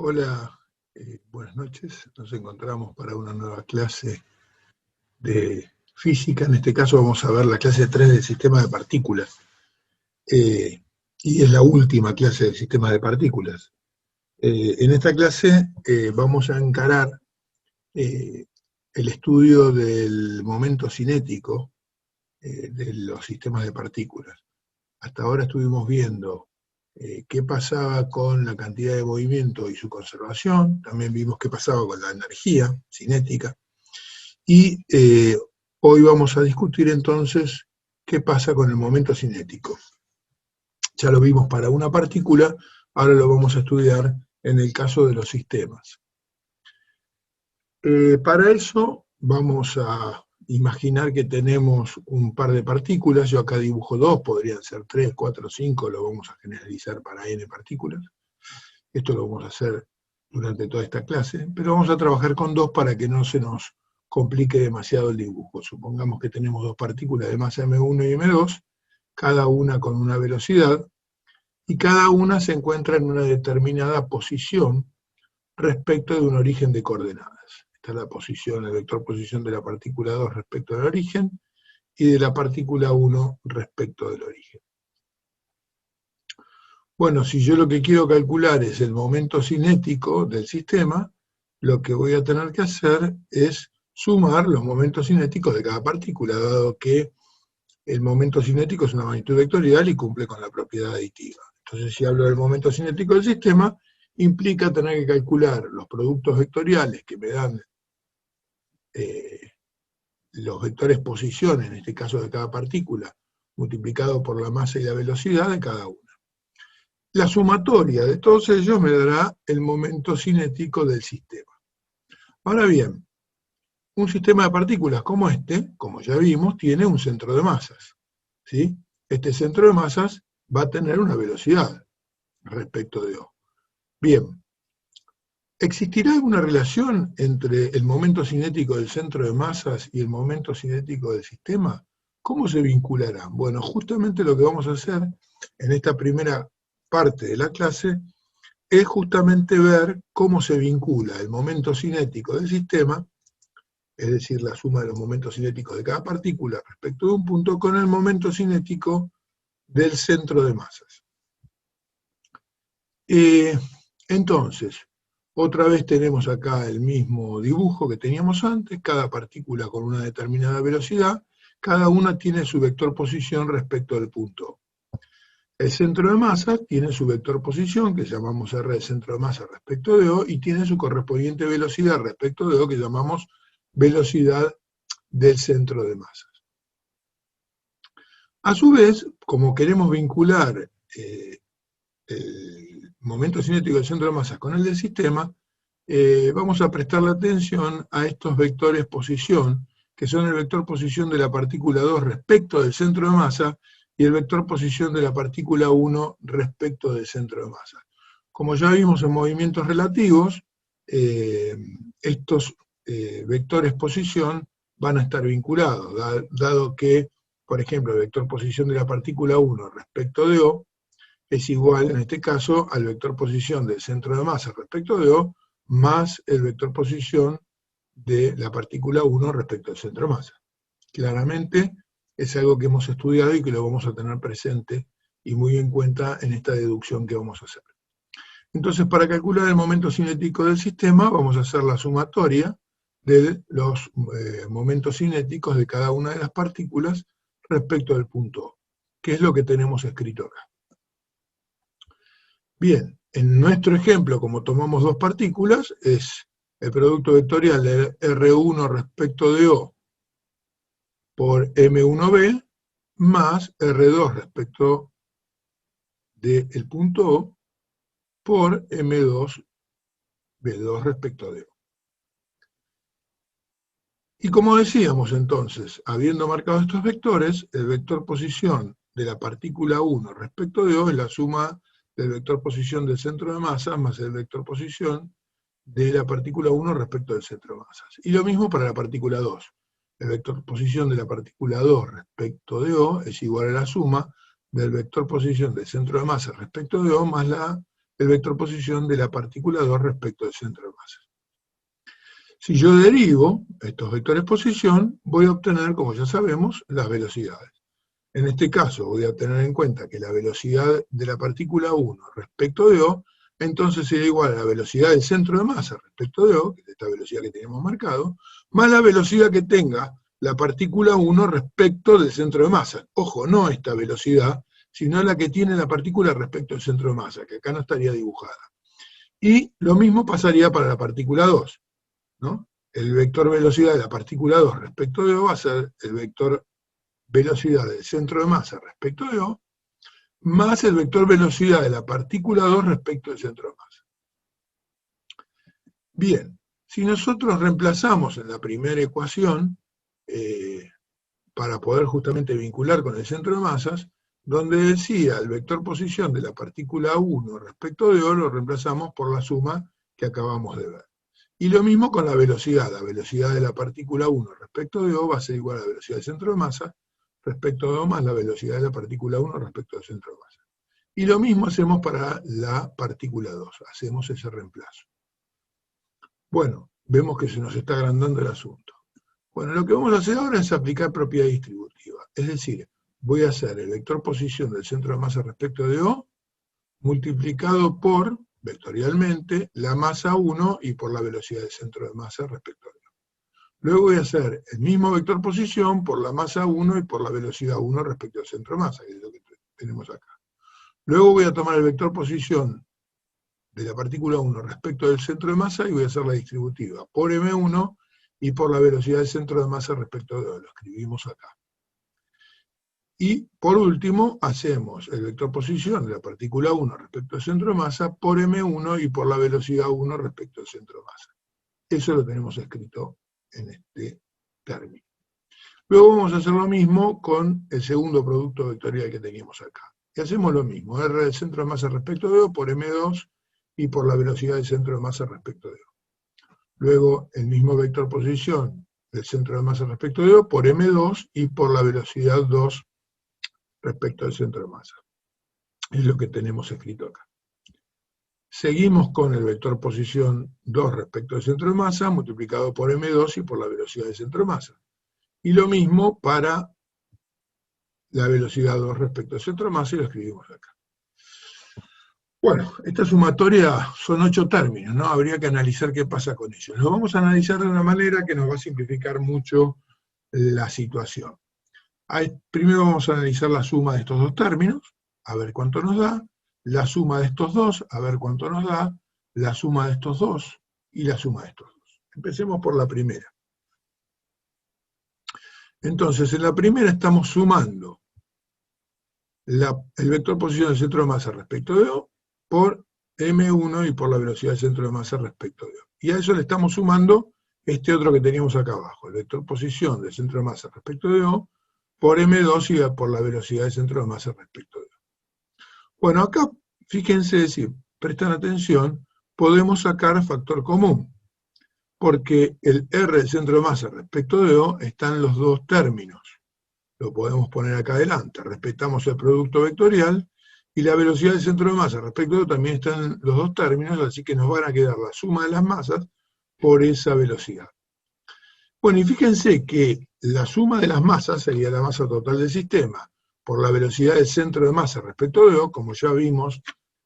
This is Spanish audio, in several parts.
Hola, buenas noches. Nos encontramos para una nueva clase de física. En este caso vamos a ver la clase 3 del sistema de partículas. Y es la última clase del sistema de partículas. En esta clase vamos a encarar el estudio del momento cinético de los sistemas de partículas. Hasta ahora estuvimos viendo qué pasaba con la cantidad de movimiento y su conservación, también vimos qué pasaba con la energía cinética, y hoy vamos a discutir entonces qué pasa con el momento cinético. Ya lo vimos para una partícula, ahora lo vamos a estudiar en el caso de los sistemas. Para eso vamos a imaginar que tenemos un par de partículas, yo acá dibujo dos, podrían ser 3, 4, 5, lo vamos a generalizar para n partículas. Esto lo vamos a hacer durante toda esta clase, pero vamos a trabajar con dos para que no se nos complique demasiado el dibujo. Supongamos que tenemos dos partículas de masa m1 y m2, cada una con una velocidad, y cada una se encuentra en una determinada posición respecto de un origen de coordenadas. Esta es la posición, el vector posición de la partícula 2 respecto del origen, y de la partícula 1 respecto del origen. Bueno, si yo lo que quiero calcular es el momento cinético del sistema, lo que voy a tener que hacer es sumar los momentos cinéticos de cada partícula, dado que el momento cinético es una magnitud vectorial y cumple con la propiedad aditiva. Entonces, si hablo del momento cinético del sistema, implica tener que calcular los productos vectoriales que me dan los vectores posición, en este caso de cada partícula, multiplicado por la masa y la velocidad de cada una. La sumatoria de todos ellos me dará el momento cinético del sistema. Ahora bien, un sistema de partículas como este, como ya vimos, tiene un centro de masas, ¿sí? Este centro de masas va a tener una velocidad respecto de O. Bien, ¿existirá alguna relación entre el momento cinético del centro de masas y el momento cinético del sistema? ¿Cómo se vincularán? Bueno, justamente lo que vamos a hacer en esta primera parte de la clase es justamente ver cómo se vincula el momento cinético del sistema, es decir, la suma de los momentos cinéticos de cada partícula respecto de un punto, con el momento cinético del centro de masas. Entonces, otra vez tenemos acá el mismo dibujo que teníamos antes, cada partícula con una determinada velocidad, cada una tiene su vector posición respecto del punto. El centro de masa tiene su vector posición, que llamamos R de centro de masa respecto de O, y tiene su correspondiente velocidad respecto de O, que llamamos velocidad del centro de masas. A su vez, como queremos vincular el momento cinético del centro de masas con el del sistema, vamos a prestarle atención a estos vectores posición, que son el vector posición de la partícula 2 respecto del centro de masa, y el vector posición de la partícula 1 respecto del centro de masa. Como ya vimos en movimientos relativos, estos vectores posición van a estar vinculados, dado que, por ejemplo, el vector posición de la partícula 1 respecto de O es igual, en este caso, al vector posición del centro de masa respecto de O, más el vector posición de la partícula 1 respecto al centro de masa. Claramente es algo que hemos estudiado y que lo vamos a tener presente y muy en cuenta en esta deducción que vamos a hacer. Entonces, para calcular el momento cinético del sistema, vamos a hacer la sumatoria de los momentos cinéticos de cada una de las partículas respecto del punto O, que es lo que tenemos escrito acá. Bien, en nuestro ejemplo, como tomamos dos partículas, es el producto vectorial de R1 respecto de O por M1B más R2 respecto del punto O por M2B2 respecto de O. Y como decíamos entonces, habiendo marcado estos vectores, el vector posición de la partícula 1 respecto de O es la suma del vector posición del centro de masa más el vector posición de la partícula 1 respecto del centro de masas. Y lo mismo para la partícula 2. El vector posición de la partícula 2 respecto de O es igual a la suma del vector posición del centro de masa respecto de O más la el vector posición de la partícula 2 respecto del centro de masa. Si yo derivo estos vectores posición, voy a obtener, como ya sabemos, las velocidades. En este caso voy a tener en cuenta que la velocidad de la partícula 1 respecto de O, entonces será igual a la velocidad del centro de masa respecto de O, que es esta velocidad que tenemos marcado, más la velocidad que tenga la partícula 1 respecto del centro de masa. Ojo, no esta velocidad, sino la que tiene la partícula respecto al centro de masa, que acá no estaría dibujada. Y lo mismo pasaría para la partícula 2, ¿no? El vector velocidad de la partícula 2 respecto de O va a ser el vector velocidad del centro de masa respecto de O, más el vector velocidad de la partícula 2 respecto del centro de masa. Bien, si nosotros reemplazamos en la primera ecuación, para poder justamente vincular con el centro de masas, donde decía el vector posición de la partícula 1 respecto de O, lo reemplazamos por la suma que acabamos de ver. Y lo mismo con la velocidad de la partícula 1 respecto de O va a ser igual a la velocidad del centro de masa respecto de O más la velocidad de la partícula 1 respecto al centro de masa. Y lo mismo hacemos para la partícula 2, hacemos ese reemplazo. Bueno, vemos que se nos está agrandando el asunto. Bueno, lo que vamos a hacer ahora es aplicar propiedad distributiva, es decir, voy a hacer el vector posición del centro de masa respecto de O, multiplicado por, vectorialmente, la masa 1 y por la velocidad del centro de masa respecto de O. Luego voy a hacer el mismo vector posición por la masa 1 y por la velocidad 1 respecto al centro de masa, que es lo que tenemos acá. Luego voy a tomar el vector posición de la partícula 1 respecto del centro de masa y voy a hacer la distributiva por M1 y por la velocidad del centro de masa respecto de O. Lo escribimos acá. Y por último, hacemos el vector posición de la partícula 1 respecto al centro de masa por M1 y por la velocidad 1 respecto al centro de masa. Eso lo tenemos escrito en este término. Luego vamos a hacer lo mismo con el segundo producto vectorial que teníamos acá. Y hacemos lo mismo, R del centro de masa respecto de O por M2 y por la velocidad del centro de masa respecto de O. Luego el mismo vector posición del centro de masa respecto de O por M2 y por la velocidad 2 respecto al centro de masa. Es lo que tenemos escrito acá. Seguimos con el vector posición 2 respecto al centro de masa, multiplicado por M2 y por la velocidad del centro de masa. Y lo mismo para la velocidad 2 respecto al centro de masa, y lo escribimos acá. Bueno, esta sumatoria son 8 términos, ¿no? Habría que analizar qué pasa con ellos. Lo vamos a analizar de una manera que nos va a simplificar mucho la situación. Primero vamos a analizar la suma de estos dos términos, a ver cuánto nos da, la suma de estos dos, a ver cuánto nos da, la suma de estos dos y la suma de estos dos. Empecemos por la primera. Entonces, en la primera estamos sumando el vector posición del centro de masa respecto de O por M1 y por la velocidad del centro de masa respecto de O. Y a eso le estamos sumando este otro que teníamos acá abajo, el vector posición del centro de masa respecto de O por M2 y por la velocidad del centro de masa respecto de O. Bueno, acá, fíjense, si prestan atención, podemos sacar factor común, porque el R del centro de masa respecto de O están los dos términos. Lo podemos poner acá adelante. Respetamos el producto vectorial, y la velocidad del centro de masa respecto de O también están los dos términos, así que nos van a quedar la suma de las masas por esa velocidad. Bueno, y fíjense que la suma de las masas sería la masa total del sistema por la velocidad del centro de masa respecto de O, como ya vimos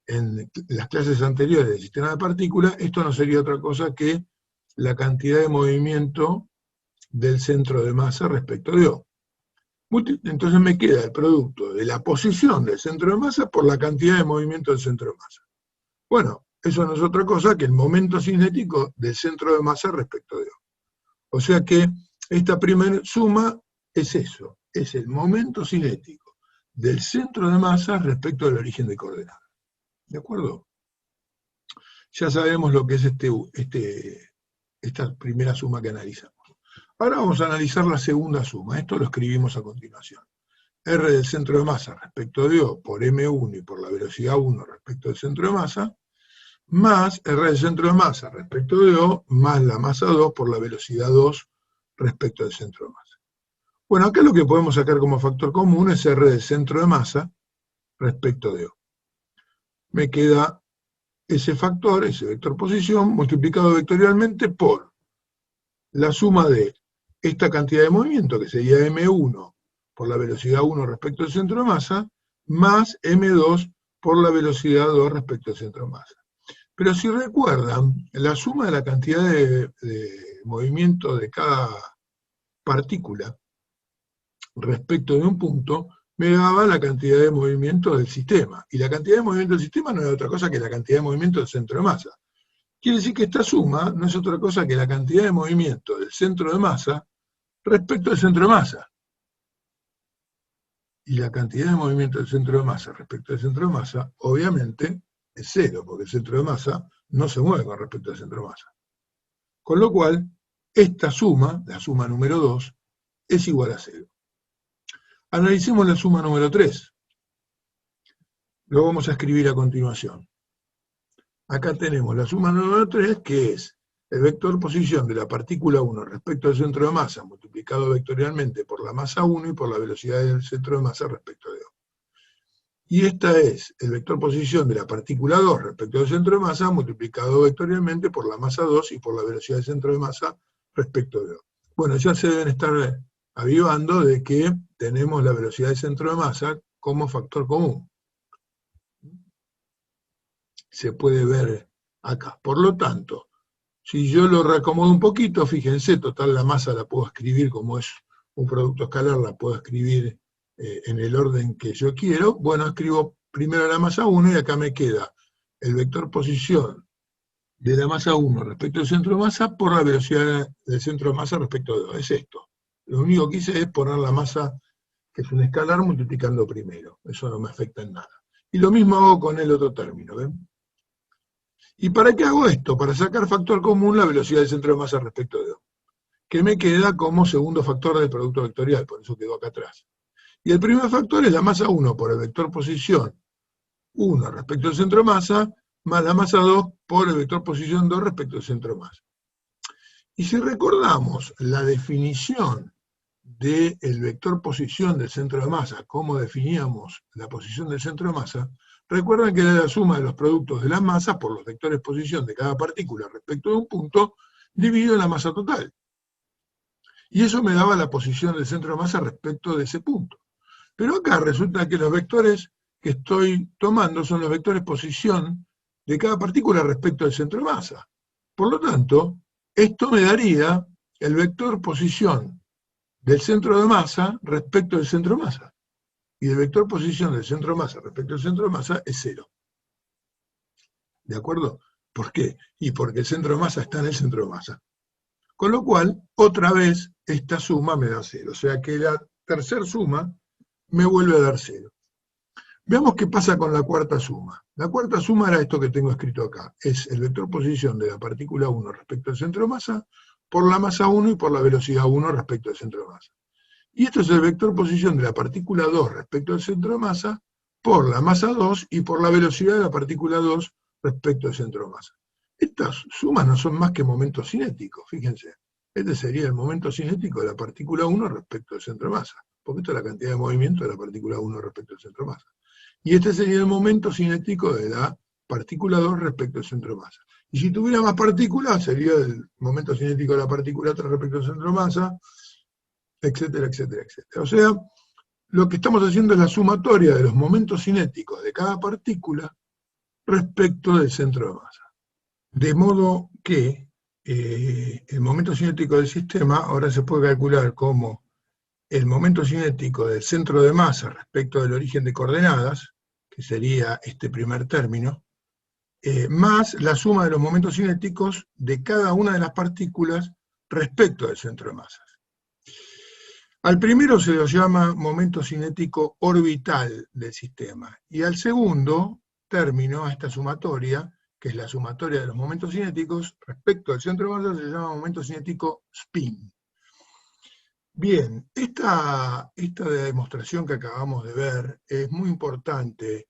en las clases anteriores del sistema de partículas. Esto no sería otra cosa que la cantidad de movimiento del centro de masa respecto de O. Entonces me queda el producto de la posición del centro de masa por la cantidad de movimiento del centro de masa. Bueno, eso no es otra cosa que el momento cinético del centro de masa respecto de O. O sea que esta primera suma es eso, es el momento cinético del centro de masa respecto del origen de coordenadas. ¿De acuerdo? Ya sabemos lo que es esta primera suma que analizamos. Ahora vamos a analizar la segunda suma. Esto lo escribimos a continuación. R del centro de masa respecto de O por M1 y por la velocidad 1 respecto del centro de masa, más R del centro de masa respecto de O, más la masa 2 por la velocidad 2 respecto del centro de masa. Bueno, acá lo que podemos sacar como factor común es R del centro de masa respecto de O. Me queda ese factor, ese vector posición, multiplicado vectorialmente por la suma de esta cantidad de movimiento, que sería M1 por la velocidad 1 respecto al centro de masa, más M2 por la velocidad 2 respecto al centro de masa. Pero si recuerdan, la suma de la cantidad de movimiento de cada partícula respecto de un punto me daba la cantidad de movimiento del sistema. Y la cantidad de movimiento del sistema no es otra cosa que la cantidad de movimiento del centro de masa. Quiere decir que esta suma no es otra cosa que la cantidad de movimiento del centro de masa respecto al centro de masa. Y la cantidad de movimiento del centro de masa respecto al centro de masa, obviamente, es cero, porque el centro de masa no se mueve con respecto al centro de masa. Con lo cual, esta suma, la suma número 2, es igual a 0. Analicemos la suma número 3. Lo vamos a escribir a continuación. Acá tenemos la suma número 3, que es el vector posición de la partícula 1 respecto al centro de masa, multiplicado vectorialmente por la masa 1 y por la velocidad del centro de masa respecto de 2. Y esta es el vector posición de la partícula 2 respecto al centro de masa, multiplicado vectorialmente por la masa 2 y por la velocidad del centro de masa respecto de 2. Bueno, ya se deben estar avivando de que tenemos la velocidad del centro de masa como factor común. Se puede ver acá. Por lo tanto, si yo lo reacomodo un poquito, fíjense, total la masa la puedo escribir como es un producto escalar, la puedo escribir en el orden que yo quiero. Bueno, escribo primero la masa 1 y acá me queda el vector posición de la masa 1 respecto al centro de masa por la velocidad del centro de masa respecto de 2. Es esto. Lo único que hice es poner la masa, que es un escalar, multiplicando primero. Eso no me afecta en nada. Y lo mismo hago con el otro término, ¿ven? ¿Y para qué hago esto? Para sacar factor común la velocidad del centro de masa respecto de 2, que me queda como segundo factor del producto vectorial, por eso quedó acá atrás. Y el primer factor es la masa 1 por el vector posición 1 respecto al centro de masa, más la masa 2 por el vector posición 2 respecto al centro de masa. Y si recordamos la definición del vector posición del centro de masa, cómo definíamos la posición del centro de masa, recuerdan que era la suma de los productos de las masas por los vectores posición de cada partícula respecto de un punto, dividido en la masa total. Y eso me daba la posición del centro de masa respecto de ese punto. Pero acá resulta que los vectores que estoy tomando son los vectores posición de cada partícula respecto al centro de masa. Por lo tanto, esto me daría el vector posición del centro de masa respecto del centro de masa. Y el vector posición del centro de masa respecto al centro de masa es 0. ¿De acuerdo? ¿Por qué? Y porque el centro de masa está en el centro de masa. Con lo cual, otra vez, esta suma me da 0. O sea que la tercera suma me vuelve a dar 0. Veamos qué pasa con la cuarta suma. La cuarta suma era esto que tengo escrito acá. Es el vector posición de la partícula 1 respecto al centro de masa por la masa 1 y por la velocidad 1 respecto al centro de masa. Y esto es el vector posición de la partícula 2 respecto al centro de masa por la masa 2 y por la velocidad de la partícula 2 respecto al centro de masa. Estas sumas no son más que momentos cinéticos, fíjense. Este sería el momento cinético de la partícula 1 respecto al centro de masa, porque esta es la cantidad de movimiento de la partícula 1 respecto al centro de masa. Y este sería el momento cinético de la partícula 2 respecto al centro de masa. Y si tuviera más partículas, sería el momento cinético de la partícula 3 respecto al centro de masa, etcétera, etcétera, etcétera. O sea, lo que estamos haciendo es la sumatoria de los momentos cinéticos de cada partícula respecto del centro de masa. De modo que el momento cinético del sistema ahora se puede calcular como el momento cinético del centro de masa respecto del origen de coordenadas, que sería este primer término, más la suma de los momentos cinéticos de cada una de las partículas respecto del centro de masa. Al primero se lo llama momento cinético orbital del sistema, y al segundo término, a esta sumatoria, que es la sumatoria de los momentos cinéticos, respecto al centro de masa se llama momento cinético spin. Bien, esta demostración que acabamos de ver es muy importante,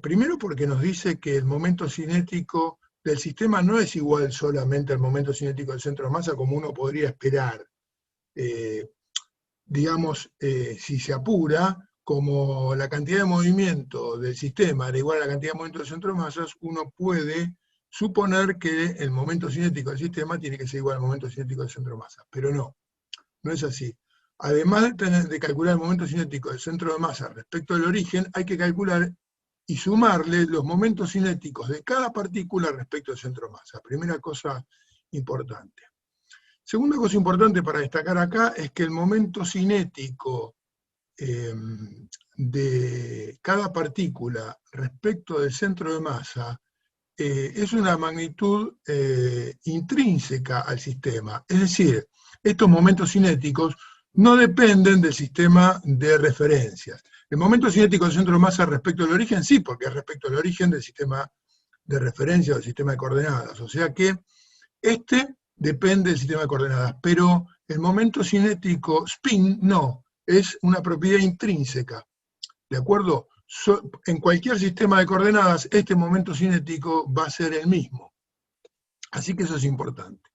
primero porque nos dice que el momento cinético del sistema no es igual solamente al momento cinético del centro de masa como uno podría esperar. Digamos, si se apura, como la cantidad de movimiento del sistema era igual a la cantidad de movimiento del centro de masas, uno puede suponer que el momento cinético del sistema tiene que ser igual al momento cinético del centro de masas, pero no es así. Además de calcular el momento cinético del centro de masa respecto al origen, hay que calcular y sumarle los momentos cinéticos de cada partícula respecto al centro de masa. Primera cosa importante. Segunda cosa importante para destacar acá es que el momento cinético de cada partícula respecto del centro de masa es una magnitud intrínseca al sistema. Es decir, estos momentos cinéticos no dependen del sistema de referencias. El momento cinético del centro de masa respecto al origen, sí, porque es respecto al origen del sistema de referencia o del sistema de coordenadas. O sea que este depende del sistema de coordenadas, pero el momento cinético spin no, es una propiedad intrínseca. ¿De acuerdo? En cualquier sistema de coordenadas, este momento cinético va a ser el mismo. Así que eso es importante.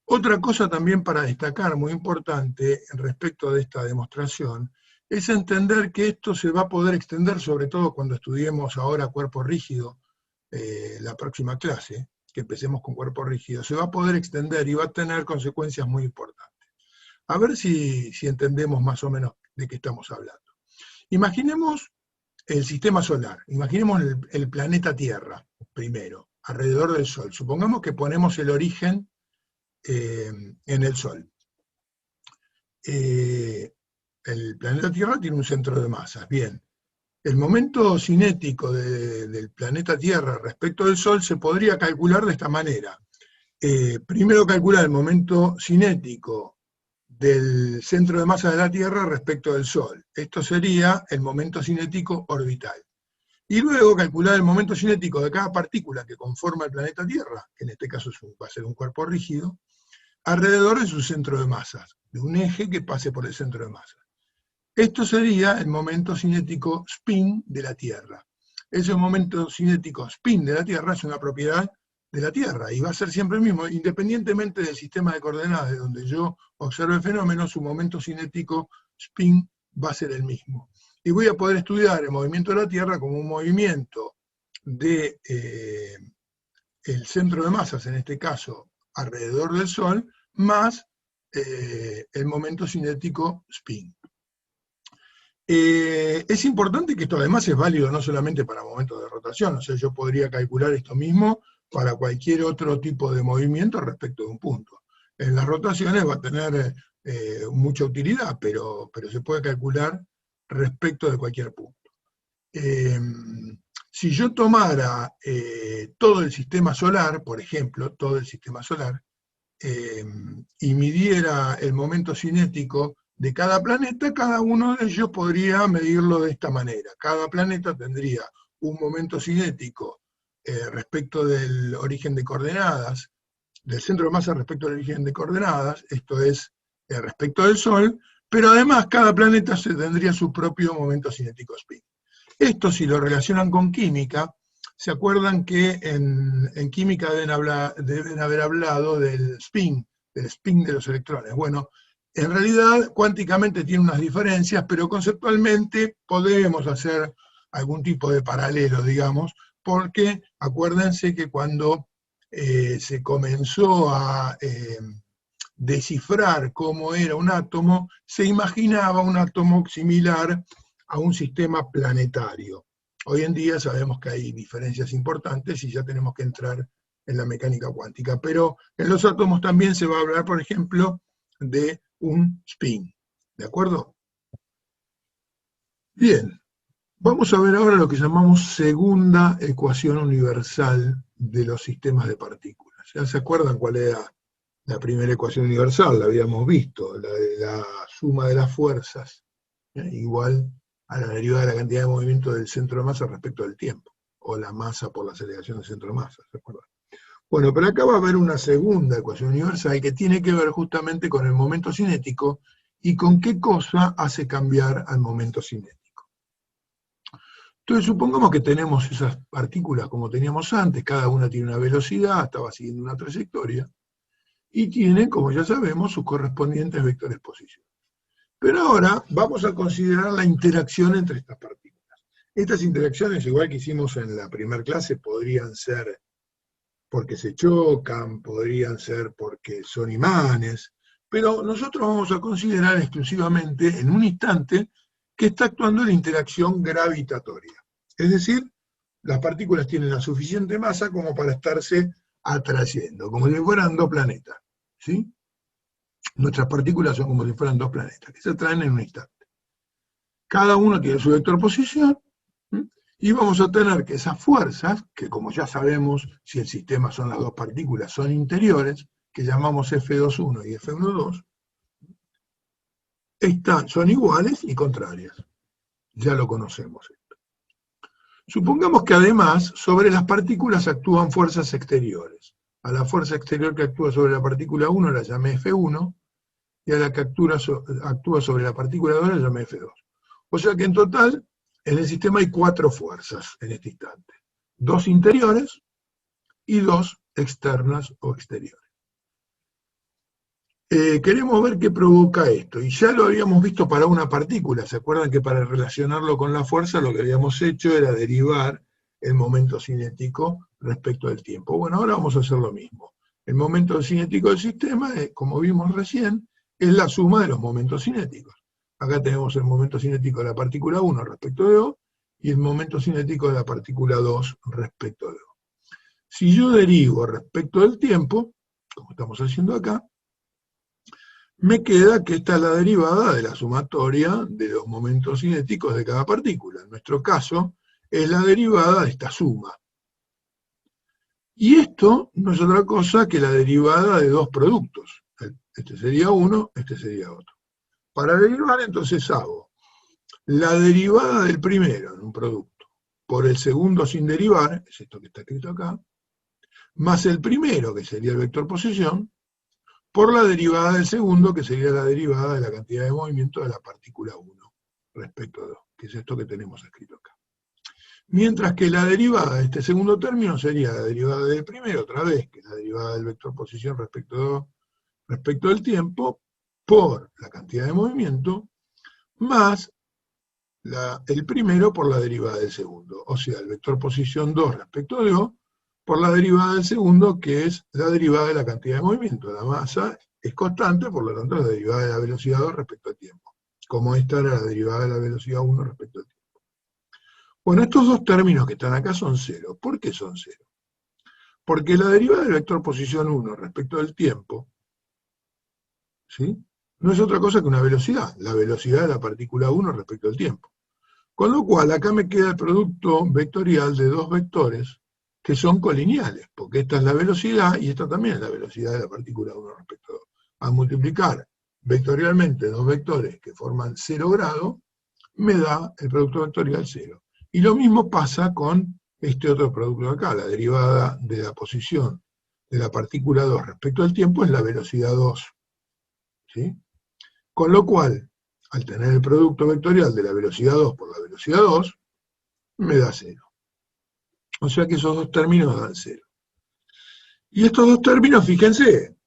Otra cosa también para destacar, muy importante, respecto de esta demostración, es entender que esto se va a poder extender, sobre todo cuando estudiemos ahora cuerpo rígido, la próxima clase, que empecemos con cuerpo rígido, se va a poder extender y va a tener consecuencias muy importantes. A ver si entendemos más o menos de qué estamos hablando. Imaginemos el sistema solar, imaginemos el planeta Tierra, primero, alrededor del Sol. Supongamos que ponemos el origen en el Sol. El planeta Tierra tiene un centro de masas, bien. El momento cinético del planeta Tierra respecto del Sol se podría calcular de esta manera. Primero calcular el momento cinético del centro de masa de la Tierra respecto del Sol. Esto sería el momento cinético orbital. Y luego calcular el momento cinético de cada partícula que conforma el planeta Tierra, que en este caso va a ser un cuerpo rígido, alrededor de su centro de masas, de un eje que pase por el centro de masas. Esto sería el momento cinético spin de la Tierra. Ese momento cinético spin de la Tierra es una propiedad de la Tierra, y va a ser siempre el mismo, independientemente del sistema de coordenadas de donde yo observe el fenómeno, su momento cinético spin va a ser el mismo. Y voy a poder estudiar el movimiento de la Tierra como un movimiento de el centro de masas, en este caso, alrededor del Sol, más el momento cinético spin. Es importante que esto además es válido no solamente para momentos de rotación, o sea, yo podría calcular esto mismo para cualquier otro tipo de movimiento respecto de un punto. En las rotaciones va a tener mucha utilidad, pero se puede calcular respecto de cualquier punto. Si yo tomara todo el sistema solar, por ejemplo, todo el sistema solar, y midiera el momento cinético de cada planeta, cada uno de ellos podría medirlo de esta manera. Cada planeta tendría un momento cinético respecto del origen de coordenadas, del centro de masa respecto al origen de coordenadas, esto es respecto del Sol, pero además cada planeta tendría su propio momento cinético spin. Esto, si lo relacionan con química, se acuerdan que en química deben haber hablado del spin de los electrones. Bueno, en realidad cuánticamente tiene unas diferencias, pero conceptualmente podemos hacer algún tipo de paralelo, digamos, porque acuérdense que cuando se comenzó a descifrar cómo era un átomo, se imaginaba un átomo similar a un sistema planetario. Hoy en día sabemos que hay diferencias importantes y ya tenemos que entrar en la mecánica cuántica, pero en los átomos también se va a hablar, por ejemplo, de un spin, ¿de acuerdo? Bien, vamos a ver ahora lo que llamamos segunda ecuación universal de los sistemas de partículas. ¿Ya se acuerdan cuál era la primera ecuación universal? La habíamos visto, la de la suma de las fuerzas, igual a la derivada de la cantidad de movimiento del centro de masa respecto al tiempo, o la masa por la aceleración del centro de masa, ¿se acuerdan? Bueno, pero acá va a haber una segunda ecuación universal que tiene que ver justamente con el momento cinético y con qué cosa hace cambiar al momento cinético. Entonces supongamos que tenemos esas partículas como teníamos antes, cada una tiene una velocidad, estaba siguiendo una trayectoria, y tienen, como ya sabemos, sus correspondientes vectores posicionales. Pero ahora vamos a considerar la interacción entre estas partículas. Estas interacciones, igual que hicimos en la primera clase, podrían ser porque se chocan, podrían ser porque son imanes, pero nosotros vamos a considerar exclusivamente en un instante que está actuando la interacción gravitatoria. Es decir, las partículas tienen la suficiente masa como para estarse atrayendo, como si fueran dos planetas, ¿sí? Nuestras partículas son como si fueran dos planetas, que se atraen en un instante. Cada uno tiene su vector posición, y vamos a tener que esas fuerzas, que como ya sabemos, si el sistema son las dos partículas, son interiores, que llamamos F2.1 y F1.2, son iguales y contrarias. Ya lo conocemos esto. Supongamos que además sobre las partículas actúan fuerzas exteriores. A la fuerza exterior que actúa sobre la partícula 1 la llamé F1, y a la que actúa sobre la partícula 2 la llamé F2. O sea que en total, en el sistema hay 4 fuerzas en este instante. 2 interiores y 2 externas o exteriores. Queremos ver qué provoca esto, y ya lo habíamos visto para una partícula. ¿Se acuerdan que para relacionarlo con la fuerza lo que habíamos hecho era derivar el momento cinético respecto del tiempo? Bueno, ahora vamos a hacer lo mismo. El momento cinético del sistema, como vimos recién, es la suma de los momentos cinéticos. Acá tenemos el momento cinético de la partícula 1 respecto de O, y el momento cinético de la partícula 2 respecto de O. Si yo derivo respecto del tiempo, como estamos haciendo acá, me queda que esta es la derivada de la sumatoria de los momentos cinéticos de cada partícula. En nuestro caso, es la derivada de esta suma. Y esto no es otra cosa que la derivada de dos productos. Este sería uno, este sería otro. Para derivar, entonces hago la derivada del primero en un producto por el segundo sin derivar, es esto que está escrito acá, más el primero, que sería el vector posición, por la derivada del segundo, que sería la derivada de la cantidad de movimiento de la partícula 1 respecto a 2, que es esto que tenemos escrito acá. Mientras que la derivada de este segundo término sería la derivada del primero, otra vez, que es la derivada del vector posición respecto del tiempo, por la cantidad de movimiento, más el primero por la derivada del segundo. O sea, el vector posición 2 respecto de O, por la derivada del segundo, que es la derivada de la cantidad de movimiento. La masa es constante, por lo tanto la derivada de la velocidad 2 respecto al tiempo. Como esta era la derivada de la velocidad 1 respecto al tiempo. Bueno, estos dos términos que están acá son cero. ¿Por qué son cero? Porque la derivada del vector posición 1 respecto del tiempo, ¿sí?, no es otra cosa que una velocidad, la velocidad de la partícula 1 respecto al tiempo. Con lo cual, acá me queda el producto vectorial de dos vectores que son colineales, porque esta es la velocidad y esta también es la velocidad de la partícula 1 respecto a 2. Al multiplicar vectorialmente dos vectores que forman 0 grado, me da el producto vectorial 0. Y lo mismo pasa con este otro producto de acá, la derivada de la posición de la partícula 2 respecto al tiempo es la velocidad 2. ¿Sí? Con lo cual, al tener el producto vectorial de la velocidad 2 por la velocidad 2, me da 0. O sea que esos dos términos dan 0. Y estos dos términos, fíjense,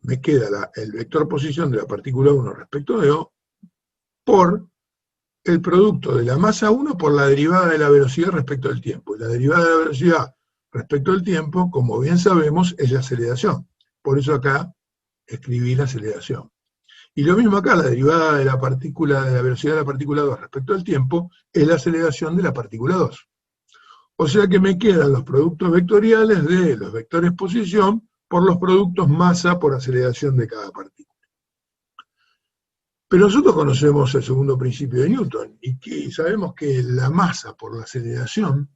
me queda el vector posición de la partícula 1 respecto de O por el producto de la masa 1 por la derivada de la velocidad respecto al tiempo. Y la derivada de la velocidad respecto al tiempo, como bien sabemos, es la aceleración. Por eso acá escribí la aceleración. Y lo mismo acá, la derivada de la velocidad de la partícula 2 respecto al tiempo, es la aceleración de la partícula 2. O sea que me quedan los productos vectoriales de los vectores posición por los productos masa por aceleración de cada partícula. Pero nosotros conocemos el segundo principio de Newton, y sabemos que la masa por la aceleración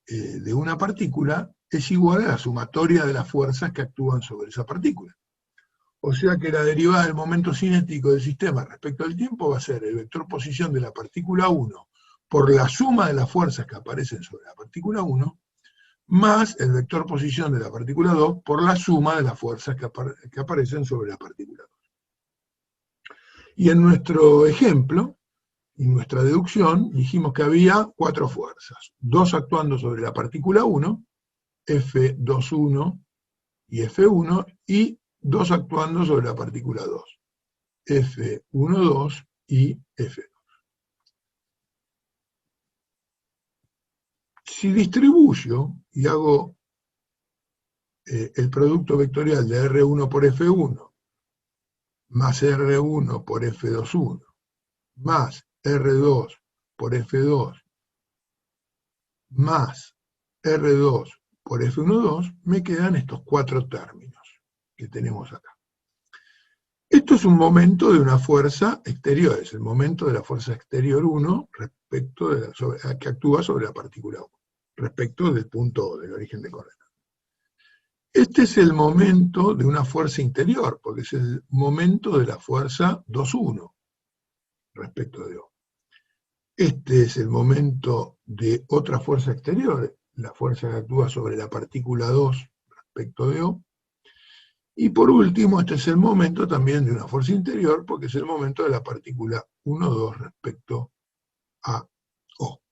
de una partícula es igual a la sumatoria de las fuerzas que actúan sobre esa partícula. O sea que la derivada del momento cinético del sistema respecto al tiempo va a ser el vector posición de la partícula 1 por la suma de las fuerzas que aparecen sobre la partícula 1, más el vector posición de la partícula 2 por la suma de las fuerzas que aparecen sobre la partícula 2. Y en nuestro ejemplo, en nuestra deducción, dijimos que había 4 fuerzas. 2 actuando sobre la partícula 1, F2.1 y F1, y 2 actuando sobre la partícula 2, F12 y F2. Si distribuyo y hago el producto vectorial de R1 por F1 más R1 por F21 más R2 por F2 más R2 por F12, me quedan estos cuatro términos que tenemos acá. Esto es un momento de una fuerza exterior, es el momento de la fuerza exterior 1 respecto de que actúa sobre la partícula 1, respecto del punto O, del origen de coordenadas. Este es el momento de una fuerza interior, porque es el momento de la fuerza 2,1 respecto de O. Este es el momento de otra fuerza exterior, la fuerza que actúa sobre la partícula 2 respecto de O. Y por último, este es el momento también de una fuerza interior, porque es el momento de la partícula 1,2 respecto a O.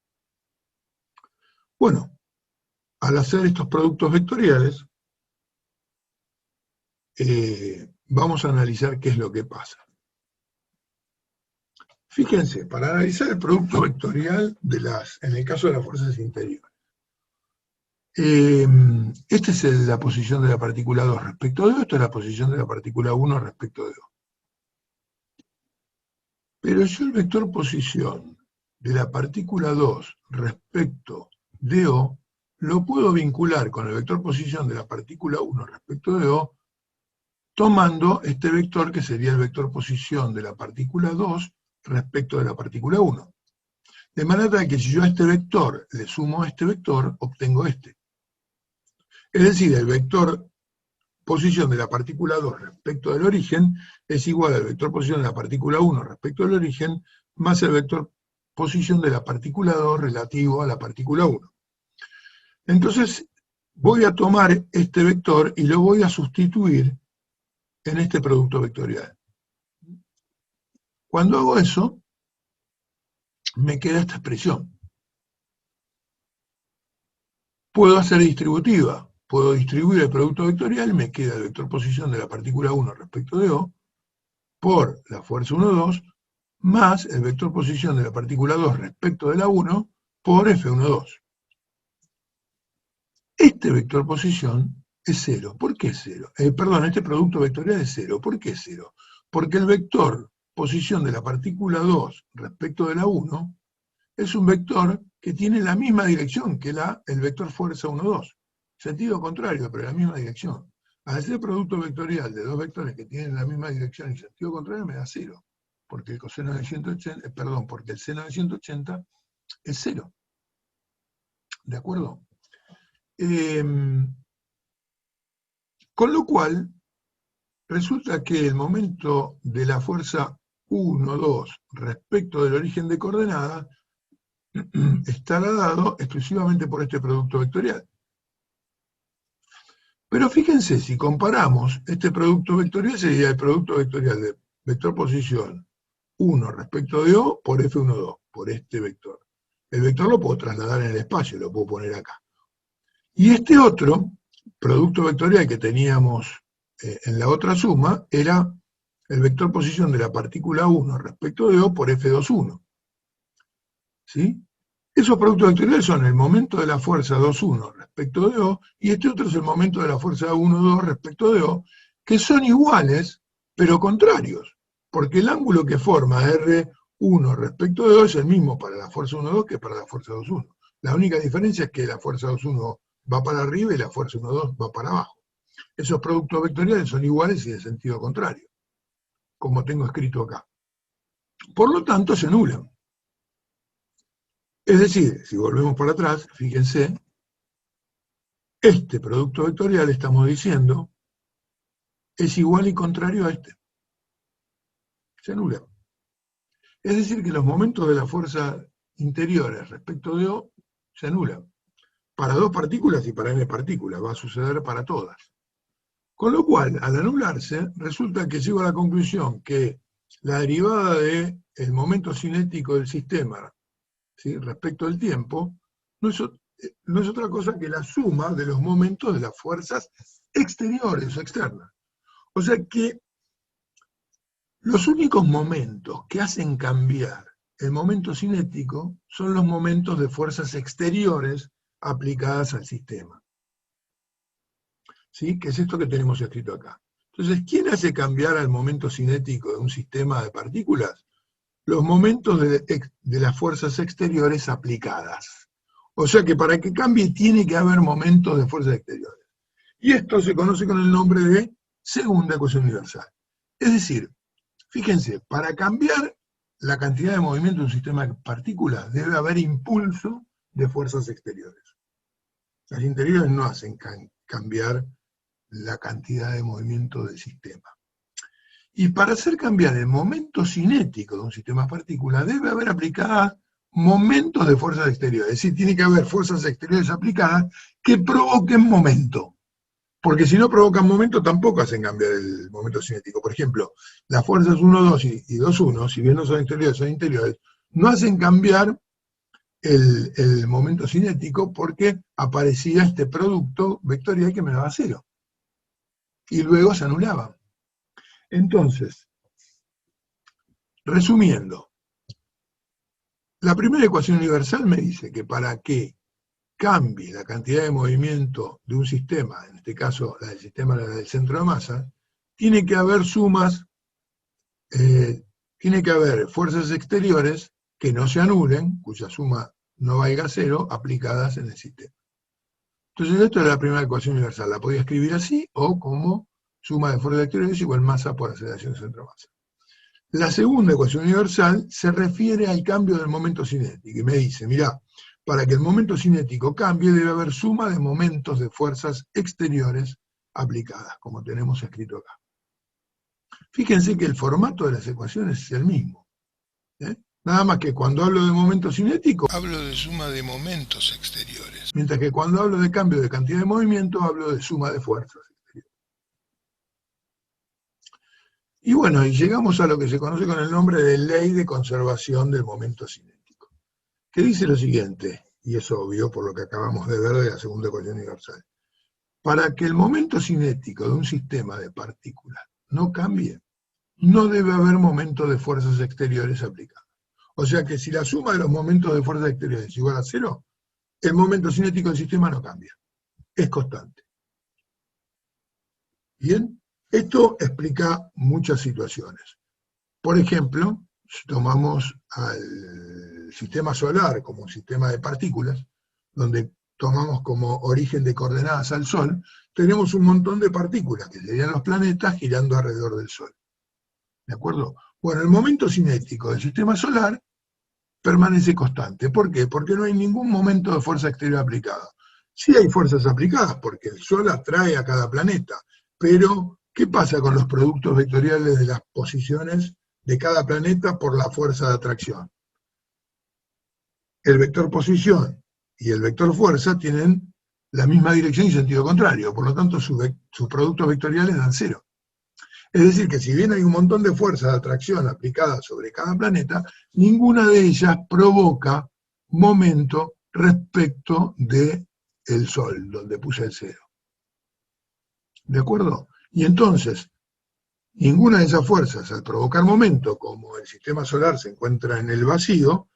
Bueno, al hacer estos productos vectoriales, vamos a analizar qué es lo que pasa. Fíjense, para analizar el producto vectorial en el caso de las fuerzas interiores. Esta es la posición de la partícula 2 respecto de O, esta es la posición de la partícula 1 respecto de O. Pero yo el vector posición de la partícula 2 respecto de O lo puedo vincular con el vector posición de la partícula 1 respecto de O, tomando este vector que sería el vector posición de la partícula 2 respecto de la partícula 1. De manera que si yo a este vector le sumo a este vector, obtengo este. Es decir, el vector posición de la partícula 2 respecto del origen es igual al vector posición de la partícula 1 respecto del origen, más el vector posición de la partícula 2 relativo a la partícula 1. Entonces, voy a tomar este vector y lo voy a sustituir en este producto vectorial. Cuando hago eso, me queda esta expresión. Puedo hacer distributiva. Puedo distribuir el producto vectorial, me queda el vector posición de la partícula 1 respecto de O, por la fuerza 1,2, más el vector posición de la partícula 2 respecto de la 1, por F1,2. Este vector posición es 0. ¿Por qué es 0? Perdón, este producto vectorial es 0. ¿Por qué es 0? Porque el vector posición de la partícula 2 respecto de la 1 es un vector que tiene la misma dirección que el vector fuerza 1,2. Sentido contrario, pero la misma dirección. Al hacer producto vectorial de dos vectores que tienen la misma dirección y sentido contrario me da 0. Porque el coseno de 180, porque el seno de 180 es 0. ¿De acuerdo? Con lo cual, resulta que el momento de la fuerza 1, 2 respecto del origen de coordenadas estará dado exclusivamente por este producto vectorial. Pero fíjense, si comparamos, este producto vectorial sería el producto vectorial de vector posición 1 respecto de O por F1,2, por este vector. El vector lo puedo trasladar en el espacio, lo puedo poner acá. Y este otro producto vectorial que teníamos en la otra suma era el vector posición de la partícula 1 respecto de O por F2,1. ¿Sí? Esos productos vectoriales son el momento de la fuerza 2,1 respecto de O, y este otro es el momento de la fuerza 1,2 respecto de O, que son iguales, pero contrarios, porque el ángulo que forma R1 respecto de O es el mismo para la fuerza 1,2 que para la fuerza 2,1. La única diferencia es que la fuerza 2,1 va para arriba y la fuerza 1,2 va para abajo. Esos productos vectoriales son iguales y de sentido contrario, como tengo escrito acá. Por lo tanto, se anulan. Es decir, si volvemos para atrás, fíjense, este producto vectorial, estamos diciendo, es igual y contrario a este. Se anula. Es decir, que los momentos de la fuerza interiores respecto de O se anulan. Para dos partículas y para n partículas, va a suceder para todas. Con lo cual, al anularse, resulta que llego a la conclusión que la derivada del momento cinético del sistema, ¿sí?, respecto del tiempo, no es otra cosa que la suma de los momentos de las fuerzas exteriores o externas. O sea que Los únicos momentos que hacen cambiar el momento cinético son los momentos de fuerzas exteriores aplicadas al sistema. ¿Sí? ¿Qué es esto que tenemos escrito acá? Entonces, ¿quién hace cambiar al momento cinético de un sistema de partículas? Los momentos de las fuerzas exteriores aplicadas. O sea que para que cambie tiene que haber momentos de fuerzas exteriores. Y esto se conoce con el nombre de segunda ecuación universal. Es decir, fíjense, para cambiar la cantidad de movimiento de un sistema de partículas debe haber impulso de fuerzas exteriores. Las interiores no hacen cambiar la cantidad de movimiento del sistema. Y para hacer cambiar el momento cinético de un sistema de partículas debe haber aplicadas momentos de fuerzas exteriores. Es decir, tiene que haber fuerzas exteriores aplicadas que provoquen momento. Porque si no provocan momento, tampoco hacen cambiar el momento cinético. Por ejemplo, las fuerzas 1, 2 y 2, 1, si bien no son exteriores, son interiores, no hacen cambiar el momento cinético porque aparecía este producto vectorial que me daba 0. Y luego se anulaba. Entonces, resumiendo, la primera ecuación universal me dice que para que cambie la cantidad de movimiento de un sistema, en este caso la del sistema del centro de masa, tiene que haber sumas, tiene que haber fuerzas exteriores que no se anulen, cuya suma no valga 0, aplicadas en el sistema. Entonces esto es la primera ecuación universal, la podía escribir así o como suma de fuerzas exteriores igual masa por aceleración centro-masa. La segunda ecuación universal se refiere al cambio del momento cinético y me dice, mirá, para que el momento cinético cambie debe haber suma de momentos de fuerzas exteriores aplicadas, como tenemos escrito acá. Fíjense que el formato de las ecuaciones es el mismo. Nada más que cuando hablo de momento cinético, hablo de suma de momentos exteriores. Mientras que cuando hablo de cambio de cantidad de movimiento, hablo de suma de fuerzas exteriores. Y bueno, y llegamos a lo que se conoce con el nombre de ley de conservación del momento cinético, que dice lo siguiente, y es obvio por lo que acabamos de ver de la segunda ecuación universal. Para que el momento cinético de un sistema de partículas no cambie, no debe haber momento de fuerzas exteriores aplicadas. O sea que si la suma de los momentos de fuerzas exteriores es igual a 0, el momento cinético del sistema no cambia, es constante. Bien, esto explica muchas situaciones. Por ejemplo, si tomamos al sistema solar como un sistema de partículas, donde tomamos como origen de coordenadas al Sol, tenemos un montón de partículas, que serían los planetas girando alrededor del Sol. ¿De acuerdo? Bueno, el momento cinético del sistema solar permanece constante. ¿Por qué? Porque no hay ningún momento de fuerza exterior aplicada. Sí hay fuerzas aplicadas, porque el Sol atrae a cada planeta, pero ¿qué pasa con los productos vectoriales de las posiciones de cada planeta por la fuerza de atracción? El vector posición y el vector fuerza tienen la misma dirección y sentido contrario, por lo tanto sus productos vectoriales dan 0. Es decir, que si bien hay un montón de fuerzas de atracción aplicadas sobre cada planeta, ninguna de ellas provoca momento respecto del Sol, donde puse el 0. ¿De acuerdo? Y entonces, ninguna de esas fuerzas, al provocar momento, como el sistema solar se encuentra en el vacío,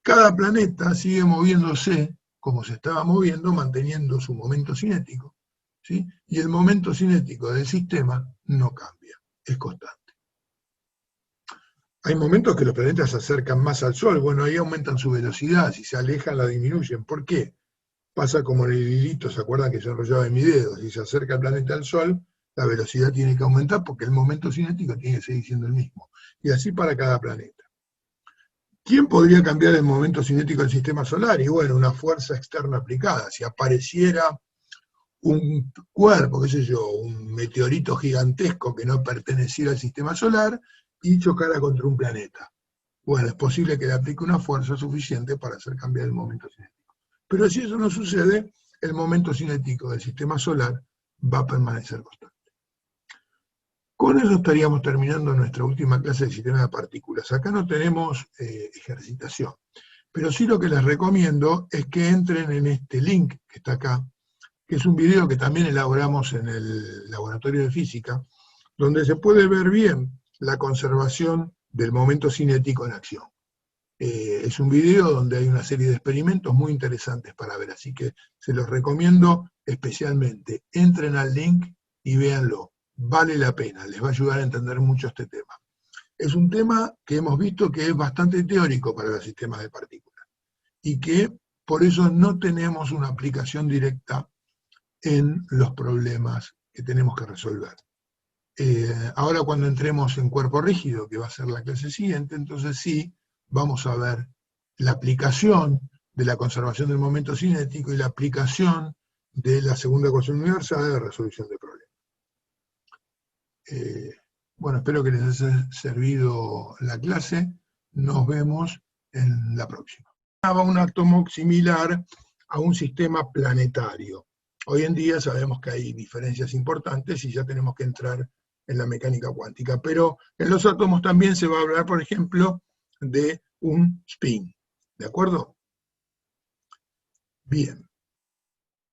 cada planeta sigue moviéndose como se estaba moviendo, manteniendo su momento cinético, ¿sí? Y el momento cinético del sistema no cambia, es constante. Hay momentos que los planetas se acercan más al Sol, bueno, ahí aumentan su velocidad, si se alejan la disminuyen. ¿Por qué? Pasa como en el hilito, ¿se acuerdan que se enrollaba en mi dedo? Si se acerca el planeta al Sol, la velocidad tiene que aumentar porque el momento cinético tiene que seguir siendo el mismo. Y así para cada planeta. ¿Quién podría cambiar el momento cinético del sistema solar? Y bueno, una fuerza externa aplicada. Si apareciera un cuerpo, qué sé yo, un meteorito gigantesco que no perteneciera al sistema solar y chocara contra un planeta. Bueno, es posible que le aplique una fuerza suficiente para hacer cambiar el momento cinético. Pero si eso no sucede, el momento cinético del sistema solar va a permanecer constante. Con eso estaríamos terminando nuestra última clase de sistema de partículas. Acá no tenemos ejercitación, pero sí lo que les recomiendo es que entren en este link que está acá, que es un video que también elaboramos en el laboratorio de física, donde se puede ver bien la conservación del momento cinético en acción. Es un video donde hay una serie de experimentos muy interesantes para ver, así que se los recomiendo especialmente. Entren al link y véanlo, vale la pena, les va a ayudar a entender mucho este tema. Es un tema que hemos visto que es bastante teórico para los sistemas de partículas y que por eso no tenemos una aplicación directa en los problemas que tenemos que resolver. Ahora cuando entremos en cuerpo rígido, que va a ser la clase siguiente, entonces sí, vamos a ver la aplicación de la conservación del momento cinético y la aplicación de la segunda ecuación universal de resolución de problemas. Bueno, espero que les haya servido la clase. Nos vemos en la próxima. Un átomo similar a un sistema planetario. Hoy en día sabemos que hay diferencias importantes y ya tenemos que entrar en la mecánica cuántica, pero en los átomos también se va a hablar, por ejemplo, de un spin, ¿de acuerdo? Bien.